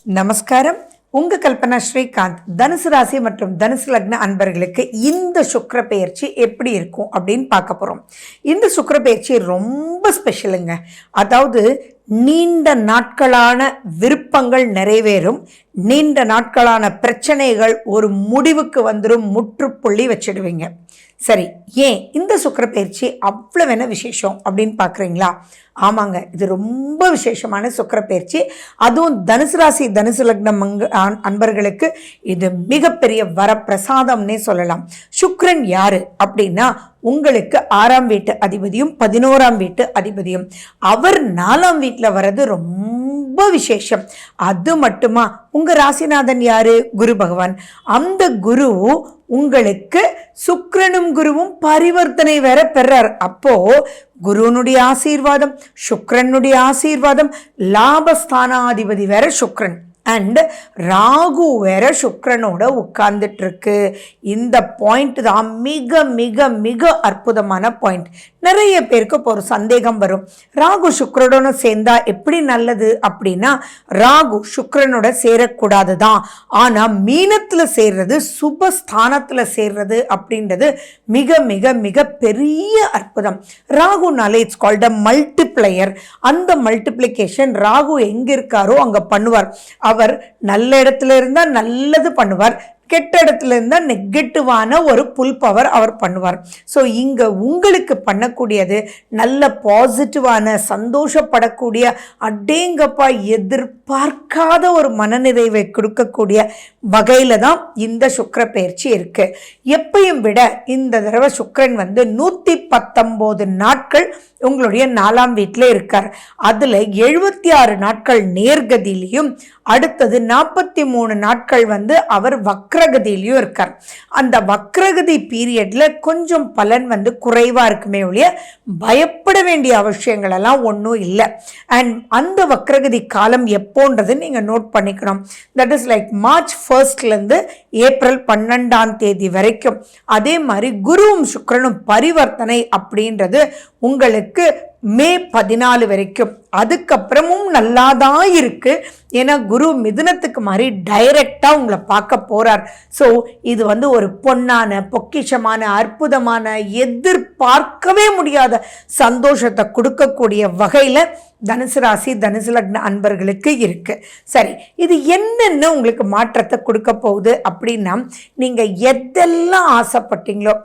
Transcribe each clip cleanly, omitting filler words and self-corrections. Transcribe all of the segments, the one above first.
நமஸ்காரம். உங்க கல்பனா ஸ்ரீகாந்த். தனுசு ராசி மற்றும் தனுசு லக்ன அன்பர்களுக்கு இந்த சுக்கிர பெயர்ச்சி எப்படி இருக்கும் அப்படின்னு பார்க்க போறோம். இந்த சுக்கிர பெயர்ச்சி ரொம்ப ஸ்பெஷலுங்க. அதாவது நீண்ட நாட்களான விருப்பங்கள் நிறைவேறும், நீண்ட நாட்களான பிரச்சனைகள் ஒரு முடிவுக்கு வந்துடும், முற்றுப்புள்ளி வச்சிடுவீங்க. சரி, ஏன் இந்த சுக்கிர பெயர்ச்சி அவ்வளவு என்ன விசேஷம் அப்படின்னு பார்க்குறீங்களா? ஆமாங்க, இது ரொம்ப விசேஷமான சுக்கிர பெயர்ச்சி. அதுவும் தனுசு ராசி தனுசு லக்னம் அன்பர்களுக்கு இது மிகப்பெரிய வரப்பிரசாதம்னே சொல்லலாம். சுக்கிரன் யாரு அப்படின்னா உங்களுக்கு 6ஆம் வீட்டு அதிபதியும் 11ஆம் வீட்டு அதிபதியும். அவர் 4ஆம் வீட்டில் வர்றது ரொம்ப விசேஷம். அது மட்டுமா, உங்க ராசிநாதன் யாரு? குரு பகவான். அந்த குரு உங்களுக்கு சுக்கிரனும் குருவும் பரிவர்த்தனை வேற பெறார். அப்போ குருனுடைய ஆசீர்வாதம், சுக்கிரனுடைய ஆசீர்வாதம், லாபஸ்தானாதிபதி வேற சுக்கிரன், அண்ட் ராகு வேற சுக்கிரனோட உட்கார்ந்துட்டு இருக்கு. இந்த பாயிண்ட் தான் மிக மிக மிக அற்புதமான பாயிண்ட். நிறைய பேருக்கு இப்போ ஒரு சந்தேகம் வரும், ராகு சுக்கிரனோட சேர்ந்தா எப்படி நல்லது அப்படின்னா, ராகு சுக்கிரனோட சேரக்கூடாது தான், ஆனா மீனத்துல சேர்றது, சுபஸ்தானத்துல சேர்றது அப்படின்றது மிக மிக மிக பெரிய அற்புதம். ராகுனாலே இட்ஸ் கால்ட் அ மல்டிப்ளையர். அந்த மல்டிப்ளிகேஷன் ராகு எங்க இருக்காரோ அங்க பண்ணுவார். அவர் நல்ல இடத்துல இருந்தா நல்லது பண்ணுவார், கெட்ட இடத்துல இருந்தா நெகட்டிவான ஒரு புல் பவர் அவர் பண்ணுவார். ஸோ இங்க உங்களுக்கு பண்ணக்கூடியது நல்ல பாசிட்டிவான, சந்தோஷப்படக்கூடிய, அடேங்கப்பா எதிர்பார்க்காத ஒரு மனநிறைவை கொடுக்கக்கூடிய வகையில தான் இந்த சுக்கிர பெயர்ச்சி இருக்கு. எப்பையும் விட இந்த தடவை சுக்கிரன் 119 நாட்கள் உங்களுடைய 4ஆம் வீட்டில் இருக்கார். அதுல 76 நாட்கள் நேர்கதியிலையும், அடுத்தது 43 நாட்கள் அவர் வக்ரகதியிலையும் இருக்கார். அந்த வக்ரகதி பீரியட்ல கொஞ்சம் பலன் குறைவா இருக்குமே ஒழிய பயப்பட வேண்டிய அவசியங்கள் எல்லாம் ஒன்றும் இல்லை. அண்ட் அந்த வக்ரகதி காலம் எப்போன்றது நீங்க நோட் பண்ணிக்கணும். That is like March 1 April 12 வரைக்கும். அதே மாதிரி குருவும் சுக்கிரனும் பரிவர்த்தனை அப்படின்றது உங்களுக்கு மே 14 வரைக்கும். அதுக்கப்புறமும் நல்லாதான் இருக்கு. ஏன்னா குரு மிதுனத்துக்கு மாதிரி டைரக்டா உங்களை பார்க்க போறார். ஸோ இது ஒரு பொன்னான, பொக்கிஷமான, அற்புதமான, எதிர்பார்க்கவே முடியாத சந்தோஷத்தை கொடுக்கக்கூடிய வகையில தனுசு ராசி தனுசு லக்ன அன்பர்களுக்கு இருக்கு. சரி, இது என்னென்ன உங்களுக்கு மாற்றத்தை கொடுக்க போகுது அப்படின்னா, நீங்க எதெல்லாம் ஆசைப்பட்டீங்களோ,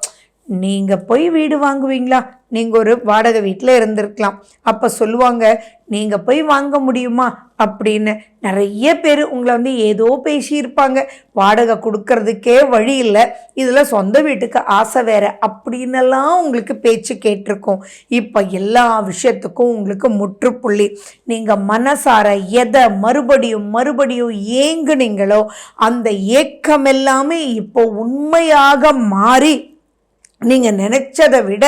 நீங்க போய் வீடு வாங்குவீங்களா? நீங்க ஒரு வாடகை வீட்டில் இருந்திருக்கலாம். அப்ப சொல்லுவாங்க, நீங்க போய் வாங்க முடியுமா அப்படின்னு. நிறைய பேர் உங்களை ஏதோ பேசியிருப்பாங்க, வாடகை கொடுக்கறதுக்கே வழி இல்லை, இதுல சொந்த வீட்டுக்கு ஆசை வேற அப்படின்னெல்லாம் உங்களுக்கு பேச்சு கேட்டிருக்கோம். இப்ப எல்லா விஷயத்துக்கும் உங்களுக்கு முற்றுப்புள்ளி. நீங்க மனசார எதை மறுபடியும் மறுபடியும் ஏங்குனீங்களோ அந்த ஏக்கம் எல்லாமே இப்போ உண்மையாக மாறி நீங்க நினைச்சதை விட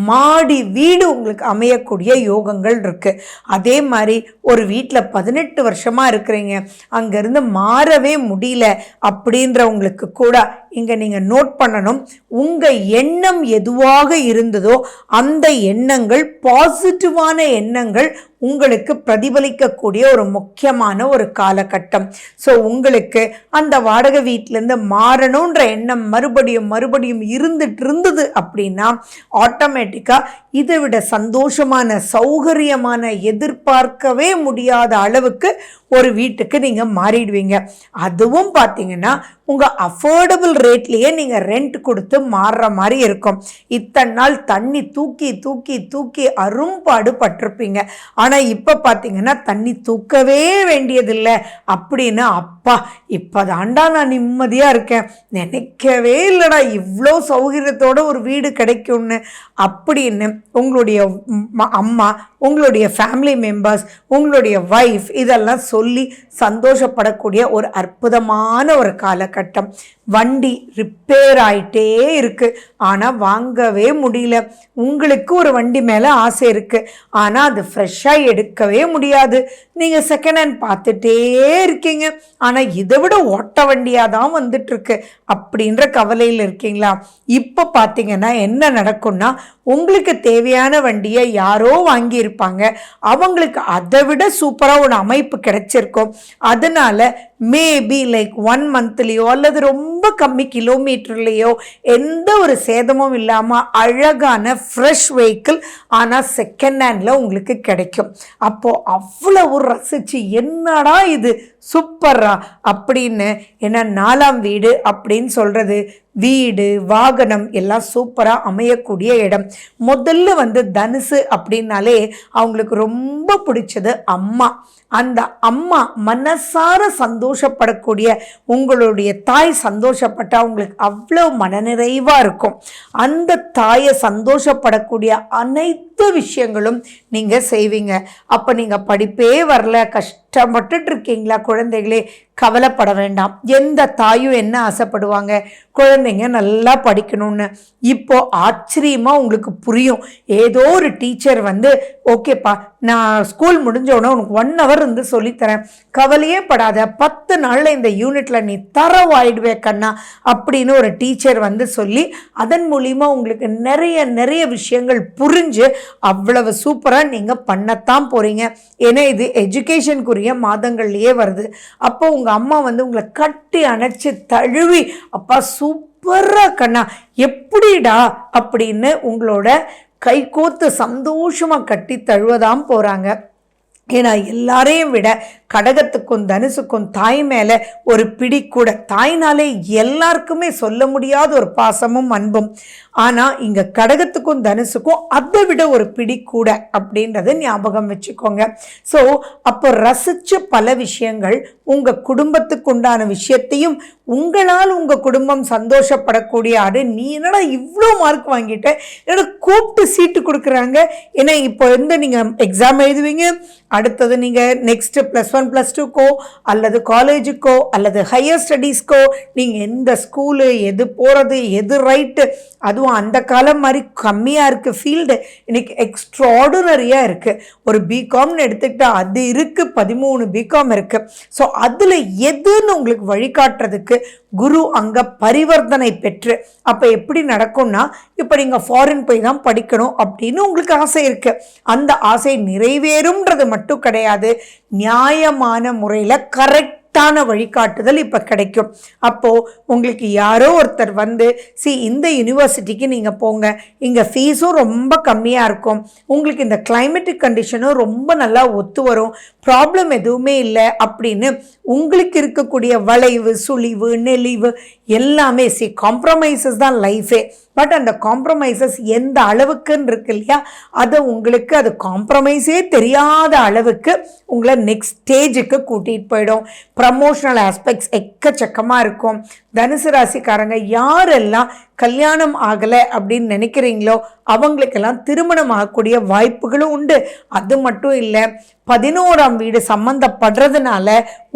மாடி வீடு உங்களுக்கு அமையக்கூடிய யோகங்கள் இருக்கு. அதே மாதிரி ஒரு வீட்டில் 18 வருஷமா இருக்கிறீங்க, அங்கிருந்து மாறவே முடியல அப்படின்றவங்களுக்கு கூட இங்க நீங்க நோட் பண்ணணும், உங்க எண்ணம் எதுவாக இருந்ததோ அந்த எண்ணங்கள், பாசிட்டிவான எண்ணங்கள் உங்களுக்கு பிரதிபலிக்கக்கூடிய ஒரு முக்கியமான ஒரு காலகட்டம். ஸோ உங்களுக்கு அந்த வாடகை வீட்டிலேருந்து மாறணுன்ற எண்ணம் மறுபடியும் மறுபடியும் இருந்துட்டு இருந்தது அப்படின்னா ஆட்டோமேட்டிக்கா இதை விட சந்தோஷமான, சௌகரியமான, எதிர்பார்க்கவே முடியாத அளவுக்கு ஒரு வீட்டுக்கு நீங்க மாறிடுவீங்க. அதுவும் பார்த்தீங்கன்னா உங்க அஃபோர்டபுள் ரேட்லயே நீங்க ரெண்ட் கொடுத்து மாறுற மாதிரி இருக்கும். இத்தனை நாள் தண்ணி தூக்கி தூக்கி தூக்கி அரும்பாடு பட்டிருப்பீங்க. ஆனா இப்ப பார்த்தீங்கன்னா தண்ணி தூக்கவே வேண்டியதில்லை அப்படின்னு, அப்பா இப்பதாண்டா நான் நிம்மதியா இருக்கேன், நினைக்கவே இல்லைடா இவ்வளோ சௌகரியத்தோட ஒரு வீடு கிடைக்கும்னு அப்படின்னு உங்களுடைய அம்மா, உங்களுடைய ஃபேமிலி மெம்பர்ஸ், உங்களுடைய வைஃப் இதெல்லாம் சொல்லி சந்தோஷப்படக்கூடிய ஒரு அற்புதமான ஒரு காலகட்டம். வண்டி ரிப்பேர் ஆயிட்டே இருக்கு, ஆனா வாங்கவே முடியல. உங்களுக்கு ஒரு வண்டி மேல ஆசை இருக்கு, ஆனா அது ஃப்ரெஷ்ஷா எடுக்கவே முடியாது. நீங்க செகண்ட் ஹேண்ட் பார்த்துட்டே இருக்கீங்க, ஆனா இதை விட ஓட்ட வண்டியா தான் வந்துட்டு இருக்கு அப்படின்ற கவலையில் இருக்கீங்களா? இப்ப பாத்தீங்கன்னா என்ன நடக்கும்னா, உங்களுக்கு தேவையான வண்டியை யாரோ வாங்கி பண்ணியிருப்பாங்க, அவங்களுக்கு அதை விட சூப்பராக ஒரு அமைப்பு கிடைச்சிருக்கும். அதனால மேபி லைக் 1 மந்த்லேயோ அல்லது ரொம்ப கம்மி கிலோமீட்டர்லேயோ எந்த ஒரு சேதமும் இல்லாமல் அழகான ஃப்ரெஷ் வெஹிக்கிள் ஆனால் செகண்ட் ஹேண்டில் உங்களுக்கு கிடைக்கும். அப்போது அவ்வளவு ரசித்து என்னடா இது சூப்பரா அப்படின்னு, ஏன்னா 4ஆம் வீடு அப்படின்னு சொல்கிறது வீடு வாகனம் எல்லாம் சூப்பராக அமையக்கூடிய இடம். முதல்ல தனுசு அப்படின்னாலே அவங்களுக்கு ரொம்ப பிடிச்சது அம்மா. அந்த அம்மா மனசார சந்தோஷப்படக்கூடிய உங்களுடைய தாய் சந்தோஷப்பட்டால் உங்களுக்கு அவ்வளோ மனநிறைவாக இருக்கும். அந்த தாயை சந்தோஷப்படக்கூடிய அனைத்து விஷயங்களும் நீங்கள் செய்வீங்க. அப்போ நீங்கள் படிப்பே வரல, கஷ்டப்பட்டுட்டு இருக்கீங்களா குழந்தைகளே, கவலைப்பட வேண்டாம். எந்த தாயும் என்ன ஆசைப்படுவாங்க, குழந்தைங்க நல்லா படிக்கணும்னு. இப்போ ஆச்சரியமாக உங்களுக்கு புரியும். ஏதோ ஒரு டீச்சர் ஓகேப்பா நான் ஸ்கூல் முடிஞ்சோடனே உனக்கு 1 hour சொல்லித்தரேன், கவலையே படாத, 10 நாளில் இந்த யூனிட்டில் நீ தரவாயிடுவே கண்ணா அப்படின்னு ஒரு டீச்சர் சொல்லி அதன் மூலிமா உங்களுக்கு நிறைய விஷயங்கள் புரிஞ்சு அவ்வளவு சூப்பராக நீங்கள் பண்ணத்தான் போகிறீங்க. ஏன்னா இது எஜுகேஷனுக்குரிய மாதங்கள்லேயே வருது. அப்போ உங்கள் அம்மா உங்களை கட்டி அணைச்சி தழுவி அப்பா சூப்பராக கண்ணா எப்படிடா அப்படின்னு உங்களோட கைகோத்து சந்தோஷமாக கட்டி தழுவதான் போகிறாங்க. ஏன்னா எல்லாரையும் விட கடகத்துக்கும் தனுசுக்கும் தாய் மேலே ஒரு பிடி கூட. தாய்னாலே எல்லாருக்குமே சொல்ல முடியாத ஒரு பாசமும் அன்பும். ஆனால் இங்கே கடகத்துக்கும் தனுசுக்கும் அதை விட ஒரு பிடி கூட அப்படின்றத ஞாபகம் வச்சுக்கோங்க. ஸோ அப்போ ரசித்த பல விஷயங்கள் உங்கள் குடும்பத்துக்கு உண்டான விஷயத்தையும் உங்களால் உங்கள் குடும்பம் சந்தோஷப்படக்கூடிய ஆடு. நீ என்னடா இவ்வளோ மார்க் வாங்கிட்ட, என்னோட கூப்பிட்டு சீட்டு கொடுக்குறாங்க. ஏன்னா இப்போ நீங்கள் எக்ஸாம் எழுதுவீங்க, அடுத்தது நீங்கள் நெக்ஸ்ட்டு +1 +2க்கோ அல்லது காலேஜுக்கோ அல்லது ஹையர் ஸ்டடீஸ்க்கோ நீங்கள் எந்த ஸ்கூலு எது போகிறது எது ரைட்டு, அதுவும் அந்த காலம் மாதிரி கம்மியாக இருக்குது ஃபீல்டு, இன்னைக்கு எக்ஸ்ட்ராடினரியாக இருக்குது. ஒரு பிகாம்னு எடுத்துக்கிட்டால் அது இருக்குது, 13 பிகாம் இருக்குது. ஸோ அதில் எதுன்னு உங்களுக்கு வழிகாட்டுறதுக்கு குரு அங்கே பரிவர்த்தனை பெற்று, அப்போ எப்படி நடக்கும்னா இப்போ நீங்கள் ஃபாரின் போய் தான் படிக்கணும் அப்படின்னு உங்களுக்கு ஆசை இருக்குது. அந்த ஆசை நிறைவேறும்ன்றது மட்டும் கிடையாது, நியாயமான முறையில் கரெக்டான வழிகாட்டுதல் இப்போ கிடைக்கும். அப்போது உங்களுக்கு யாரோ ஒருத்தர் இந்த யூனிவர்சிட்டிக்கு நீங்கள் போங்க, இங்கே ஃபீஸும் ரொம்ப கம்மியாக இருக்கும், உங்களுக்கு இந்த கிளைமேட்டிக் கண்டிஷனும் ரொம்ப நல்லா ஒத்து வரும், ப்ராப்ளம் எதுவுமே இல்லை அப்படின்னு உங்களுக்கு இருக்கக்கூடிய வளைவு சுழிவு நெளிவு எல்லாமே காம்ப்ரமைசஸ் தான் லைஃபே. பட் அந்த காம்ப்ரமைசஸ் எந்த அளவுக்குன்னு இருக்கு இல்லையா, அதை உங்களுக்கு அது காம்ப்ரமைஸே தெரியாத அளவுக்கு உங்களை நெக்ஸ்ட் ஸ்டேஜுக்கு கூட்டிகிட்டு போயிடும். ப்ரமோஷனல் ஆஸ்பெக்ட்ஸ் எக்கச்சக்கமாக இருக்கும். தனுசு ராசிக்காரங்க யாரெல்லாம் கல்யாணம் ஆகலை அப்படின்னு நினைக்கிறீங்களோ அவங்களுக்கெல்லாம் திருமணம் ஆகக்கூடிய வாய்ப்புகளும் உண்டு. அது மட்டும் இல்லை, 11ஆம் வீடு சம்பந்தப்படுறதுனால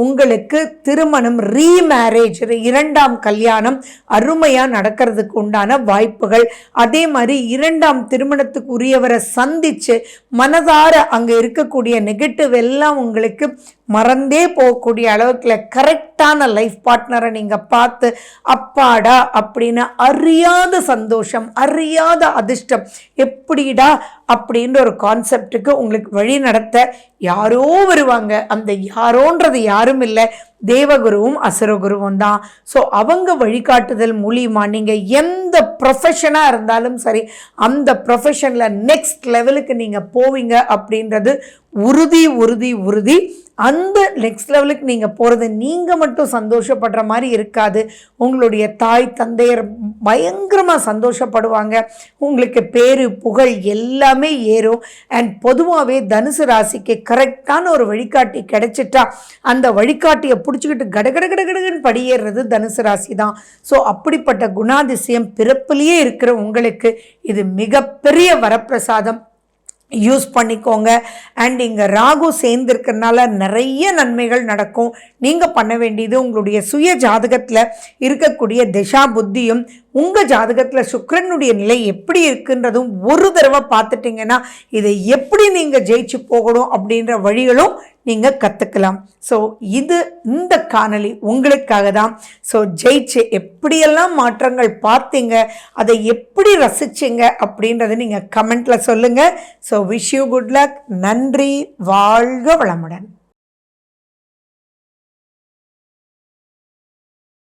உங்களுக்கு திருமணம் ரீமேரேஜ் 2ஆம் கல்யாணம் அருமையாக நடக்கிறதுக்கு உண்டான வாய்ப்புகள். அதே மாதிரி 2ஆம் திருமணத்துக்கு உரியவரை சந்தித்து மனதார அங்கே இருக்கக்கூடிய நெகட்டிவ் எல்லாம் உங்களுக்கு மறந்தே போகக்கூடிய அளவுக்கு கரெக்டான லைஃப் பார்ட்னரை நீங்கள் பார்த்து அப்பாடா அப்படின்னு அறியாத சந்தோஷம் அறியாத அதிர்ஷ்டம் எப்படிடா அப்படின்ற ஒரு கான்செப்டுக்கு உங்களுக்கு வழி நடத்த யாரோ வருவாங்க. அந்த யாரோன்றது யாரும் இல்லை, தேவகுருவும் அசுரகுருவும் தான். ஸோ அவங்க வழிகாட்டுதல் மூலியமாக நீங்கள் எந்த ப்ரொஃபஷனாக இருந்தாலும் சரி அந்த ப்ரொஃபஷனில் நெக்ஸ்ட் லெவலுக்கு நீங்கள் போவீங்க அப்படின்றது உறுதி உறுதி உறுதி. அந்த நெக்ஸ்ட் லெவலுக்கு நீங்கள் போகிறது நீங்கள் மட்டும் சந்தோஷப்படுற மாதிரி இருக்காது, உங்களுடைய தாய் தந்தையர் பயங்கரமாக சந்தோஷப்படுவாங்க, உங்களுக்கு பேரு புகழ் எல்லாமே ஏறும். அண்ட் பொதுவாகவே தனுசு ராசிக்கு கரெக்டான ஒரு வழிகாட்டி கிடைச்சிட்டா அந்த வழிகாட்டியை பிடிச்சிக்கிட்டு கடகடகடகடன்னு படியேறது தனுசு ராசி தான். ஸோ அப்படிப்பட்ட குணாதிசயம் பிறப்பிலேயே இருக்கிற உங்களுக்கு இது மிகப்பெரிய வரப்பிரசாதம். யூஸ் பண்ணிக்கோங்க. அண்ட் இங்கே ராகு சேர்ந்துருக்கிறதுனால நிறைய நன்மைகள் நடக்கும். நீங்கள் பண்ண வேண்டியது உங்களுடைய சுய ஜாதகத்தில் இருக்கக்கூடிய திசா புத்தியும் உங்கள் ஜாதகத்தில் சுக்கிரனுடைய நிலை எப்படி இருக்குன்றதும் ஒரு தடவை பார்த்துட்டிங்கன்னா இதை எப்படி நீங்கள் ஜெயிச்சு போகணும் அப்படின்ற வழிகளும் நீங்கள் கற்றுக்கலாம். ஸோ இந்த காணொளி உங்களுக்காக தான். ஸோ ஜெயிச்சு எப்படியெல்லாம் மாற்றங்கள் பார்த்தீங்க, அதை எப்படி ரசிச்சிங்க அப்படின்றத நீங்கள் கமெண்ட்டில் சொல்லுங்கள். So wish you good luck. நன்றி. வாழ்க வளமுடன்.